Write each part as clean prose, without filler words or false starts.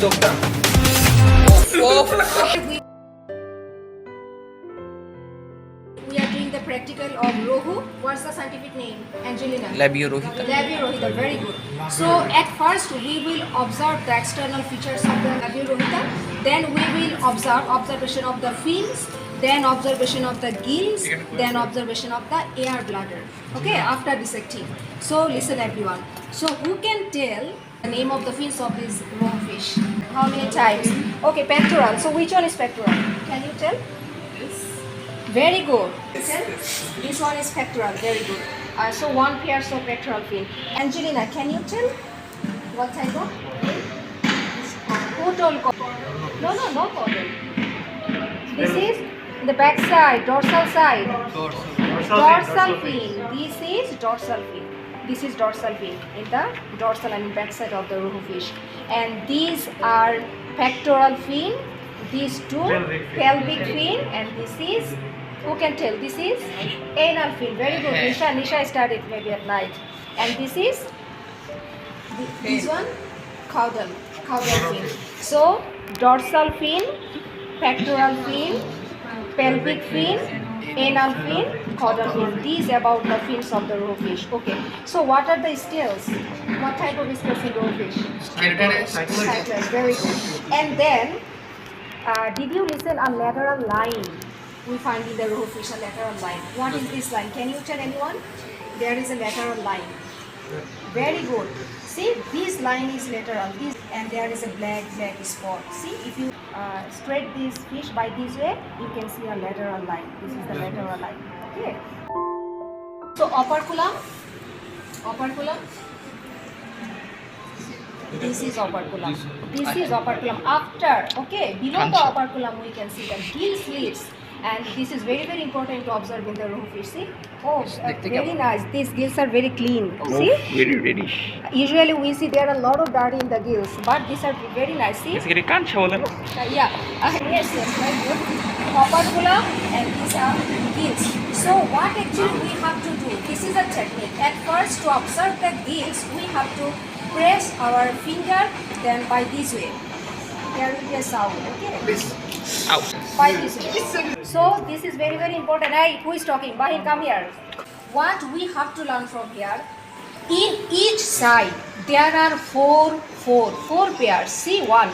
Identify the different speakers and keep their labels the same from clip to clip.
Speaker 1: চোখটা
Speaker 2: We are doing the practical of rohu. What's the scientific name? Angelina.
Speaker 1: Labeo rohita.
Speaker 2: Labeo rohita. Very good. So at first we will observe the external features of the labeo rohita. Then we will observe observation of the fins. Then observation of the gills. Then observation of the air bladder. Okay. After dissecting. So listen everyone. So who can tell the name of the fins of this rohu fish? How many times? Okay. Pectoral. So which one is pectoral? Can you tell? Very good. This one is pectoral. Very good. So one pair of pectoral fin. Angelina, can you tell what type of? Who told? No problem. This is the back side, dorsal side. Dorsal fin. This is dorsal fin. This is dorsal fin in the dorsal and back side of the rohu fish. And these are pectoral fin. These two pelvic fin, and this is. Who can tell? This is anal fin. Very good. Nisha studied maybe at night. And this is this one caudal fin. So dorsal fin, pectoral fin, pelvic fin, anal fin, caudal fin. These about the fins of the rohu fish. Okay. So what are the scales? What type of scales in rohu fish? Cyclus. Very good. And then did you listen a lateral line? We find in the rohu fish a lateral line. What is this line? Can you tell anyone? There is a lateral line. Very good. See, this line is lateral. This and there is a black spot. See, if you straight this fish by this way, you can see a lateral line. This is the lateral line. Okay. So operculum. This is operculum. This is operculum. After, okay, below the operculum we can see the gill slits. And this is very important to observe in the rohu fish. See? Oh, very nice. These gills are very clean. See?
Speaker 1: Very reddish.
Speaker 2: Usually we see there are a lot of dirt in the gills, but these are very nice. See?
Speaker 1: Basically, can't show them.
Speaker 2: Yeah. Yes, very good. Operculum and these are gills. So what actually we have to do? This is a technique. At first, to observe the gills, we have to press our finger, then by this way. There will be a sound. Okay.
Speaker 1: Out.
Speaker 2: By this way. So this is very important. Hey, who is talking? Bahin, come here. What we have to learn from here, in each side there are four pairs. See, one.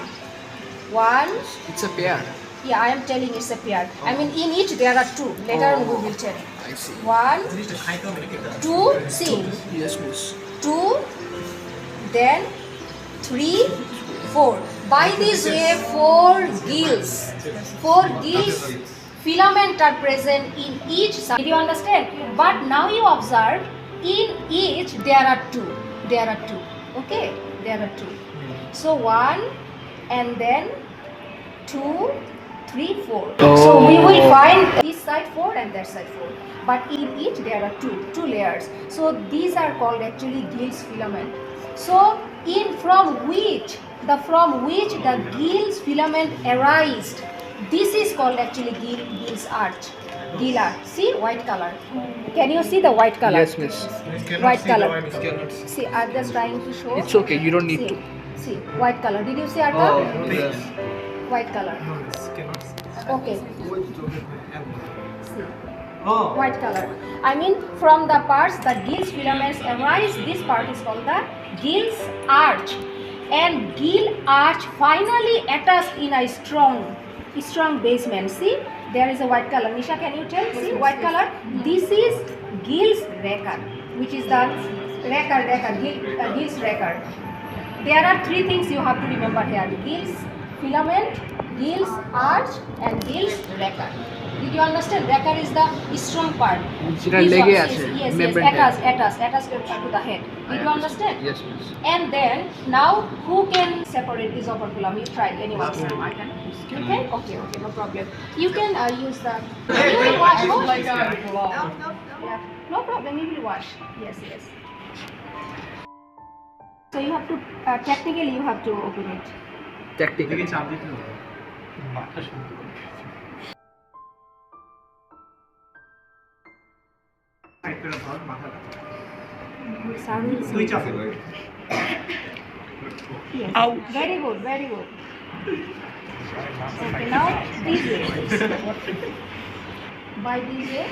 Speaker 1: It's a pair.
Speaker 2: Yeah, I am telling it's a pair. I mean, in each there are two. Later on we will tell.
Speaker 1: I see.
Speaker 2: 1, 2. See.
Speaker 1: Yes, miss.
Speaker 2: 2. Then 3, 4. By this way, 4 gills filament are present in each side. Did you understand? But now you observe, in each there are two. Okay, there are 2. So 1 and then 2, 3, 4. So we will find this side 4 and that side 4. But in each there are two layers. So these are called actually gills filament. So from which the gills filament arised, this is called actually gills arch. Gill arch. See, white color. Can you see the white color?
Speaker 1: Yes, miss.
Speaker 2: White color. See, I'm just trying to show.
Speaker 1: It's okay. You don't need to.
Speaker 2: See, white color. Did you see Arta?
Speaker 1: Yes.
Speaker 2: White color. Okay. See. White color. I mean, from the parts the gills filaments arise, this part is called the gills arch. And gill arch finally attached in a strong basement. See, there is a white color. Nisha, can you tell? See, white color. This is gills record, which is the gills record. There are 3 things you have to remember here: gills filament, gills arch, and gills record. Did you understand? Record is the strong part. Yes, attached to the head. Did you understand?
Speaker 1: Yes, miss.
Speaker 2: And then now who can separate this operculum? You try anyone. I can. You can? Okay, no problem. You can use the. You will wash. No problem. You will wash. Yes. So you have to technically you have to open it.
Speaker 1: Technically.
Speaker 2: Yes.
Speaker 1: Ouch.
Speaker 2: Very good. Okay, now this way. By this way.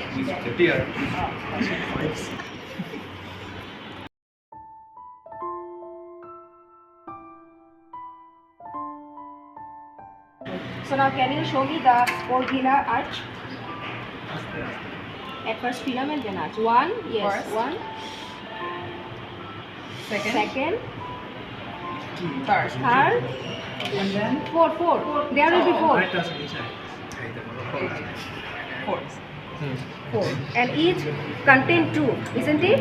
Speaker 2: So now can you show me the orbicular arch? At first filament, then arch. One, yes,
Speaker 3: First.
Speaker 2: one.
Speaker 3: Second.
Speaker 2: Third.
Speaker 3: And then
Speaker 2: Four. There will be four.
Speaker 3: fourth.
Speaker 2: Four. And each contain two, isn't it?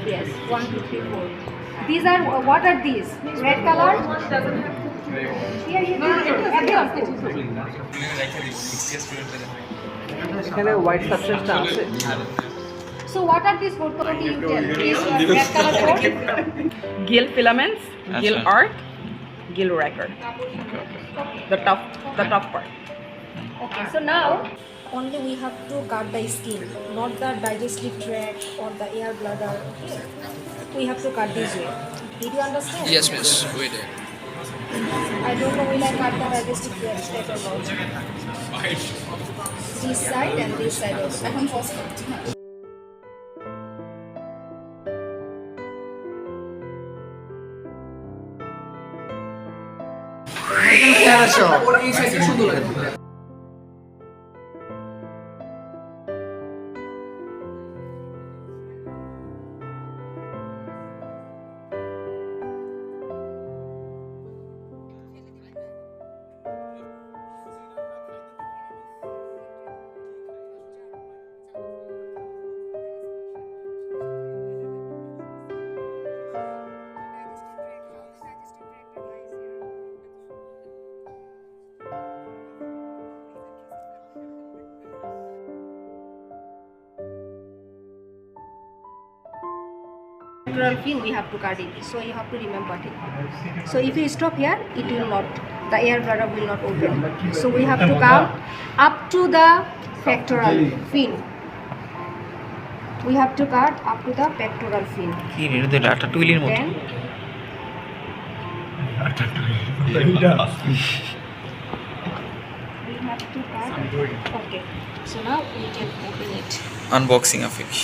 Speaker 2: Yes. 1, 2, 3, 4. These are, what are these? Red color? Here you can
Speaker 1: এখানে white সাবস্টেন্সটা আছে
Speaker 2: So what are these four? What do you tell? These red color four?
Speaker 3: Gill filaments, gill arc, gill record. The top part.
Speaker 2: Okay, so now only we have to cut the skin, not the digestive tract or the air bladder. Okay, we have to cut this way. Did you understand?
Speaker 1: Yes, miss. Wait there.
Speaker 2: I don't know will I cut the digestive tract or not. This side and this side also.
Speaker 1: ওর এই সাইডটা সুন্দর লাগে
Speaker 2: Pectoral fin we have to cut it, so you have to remember it. So if you stop here, it will not, the air bladder will not open. So we have to come up to the pectoral fin. We have to cut up to the pectoral fin. Then we have to cut. Okay. So now we can open it.
Speaker 4: Unboxing of fish.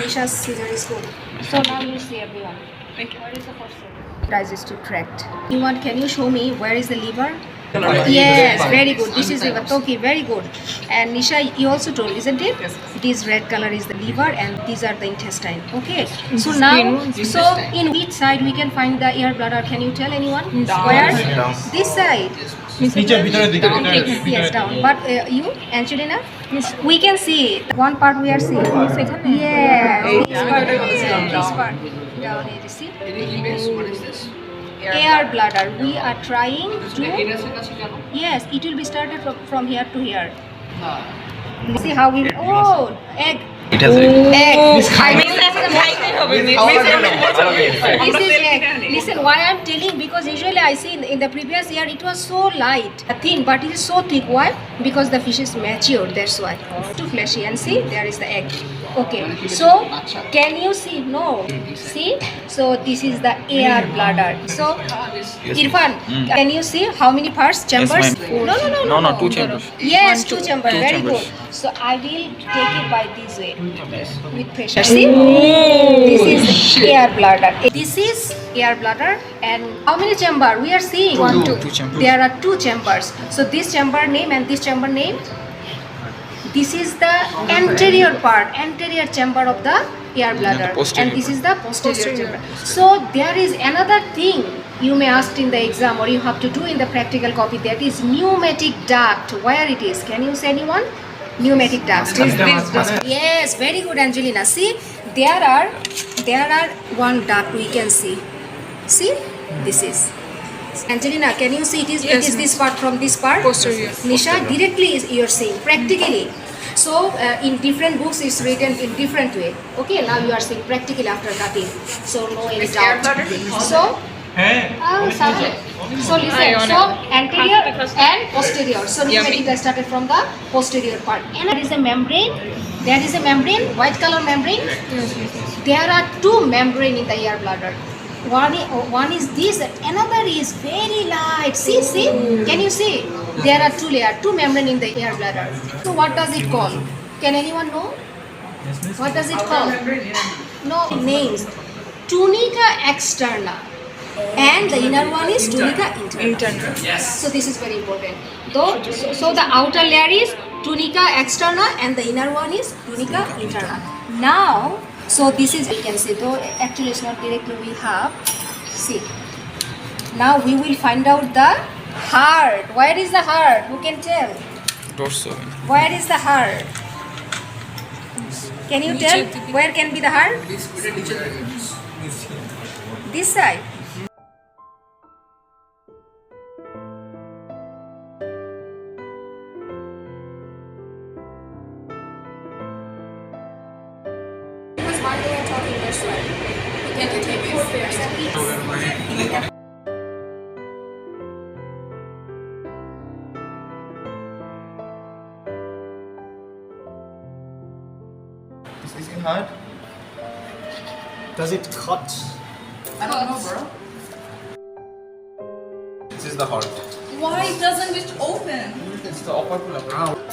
Speaker 2: Nisha's scissor is good. So now you see everyone.
Speaker 3: Thank you.
Speaker 2: Where is the first one? Digestive tract. Anyone, can you show me where is the liver?
Speaker 1: Yes.
Speaker 2: Yes, very good. This is liver. Okay, very good. And Nisha, you also told, isn't it?
Speaker 3: Yes.
Speaker 2: This red color is the liver and these are the intestine. Okay. So now, so in which side we can find the air bladder? Can you tell anyone?
Speaker 3: Down.
Speaker 2: Where?
Speaker 4: Down.
Speaker 2: This side. Yes, down. But you, Angelina? We can see one part we are seeing. Yes. This part. This part. Down here, you see?
Speaker 1: What is this?
Speaker 2: Air bladder. We are trying to.
Speaker 1: এনাসের কাছে কেন
Speaker 2: Yes, it will be started from here to here. See how we. Oh, egg.
Speaker 4: It has egg.
Speaker 2: Egg.
Speaker 3: This
Speaker 2: This is egg. Listen, why I'm telling, because usually I see in the previous year it was so light, thin, but it is so thick. Why? Because the fish is mature. That's why. Too fleshy. And see, there is the egg. Okay. So, can you see? No. See? So this is the air bladder. So,
Speaker 4: Yes,
Speaker 2: Irfan, can you see how many parts? Chambers?
Speaker 4: ma'am. No, 2 chambers.
Speaker 2: Yes, two chambers.
Speaker 4: Two
Speaker 2: Very
Speaker 4: chambers.
Speaker 2: good. So I will take it by this way with pressure. See, this is air bladder. This is air bladder, and how many chamber we are seeing?
Speaker 4: Two chambers.
Speaker 2: There are two chambers. So this chamber name and this chamber name. This is the anterior part, anterior chamber of the air bladder,
Speaker 4: posterior
Speaker 2: and this is the posterior chamber. So there is another thing you may ask in the exam, or you have to do in the practical copy. That is pneumatic duct. Where it is? Can you say anyone? Pneumatic duct. Yes, very good, Angelina. See, there are one duct we can see. See, this is. Angelina, can you see it is? It is this part from this part.
Speaker 3: Posterior.
Speaker 2: Nisha, directly is you are seeing practically. So in different books it's written in different way. Okay, now you are seeing practically after cutting. So no any
Speaker 3: Like air
Speaker 2: doubt.
Speaker 3: bladder?
Speaker 2: So. So listen, so anterior and posterior. So pneumatic I started from the posterior part. And there is a membrane. There is a membrane, white color membrane. There are two membrane in the air bladder. one is this, another is very light. See, can you see? There are two membrane in the air bladder. So what does it call? Can anyone know? What does it call? No names. Tunica externa, and the inner one is tunica interna.
Speaker 1: Yes.
Speaker 2: So this is very important. So the outer layer is tunica externa and the inner one is tunica interna. Now, so this is, we can say, though actually it's not directly we have. See, now we will find out the heart. Where is the heart? Who can tell?
Speaker 4: Torso.
Speaker 2: Where is the heart? Can you tell where can be the heart? This side. Because while they are talking, that's why. We can take 4 pairs and eat.
Speaker 5: Is it hard? Does it cut?
Speaker 3: I don't know, bro.
Speaker 5: This is the heart.
Speaker 3: Why doesn't it open?
Speaker 5: It's the upper plug.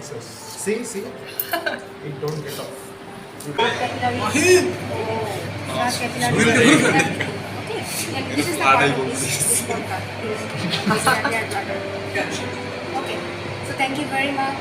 Speaker 5: See? It don't get off.
Speaker 2: Okay, this is the part of this podcast. Okay, so thank you very much.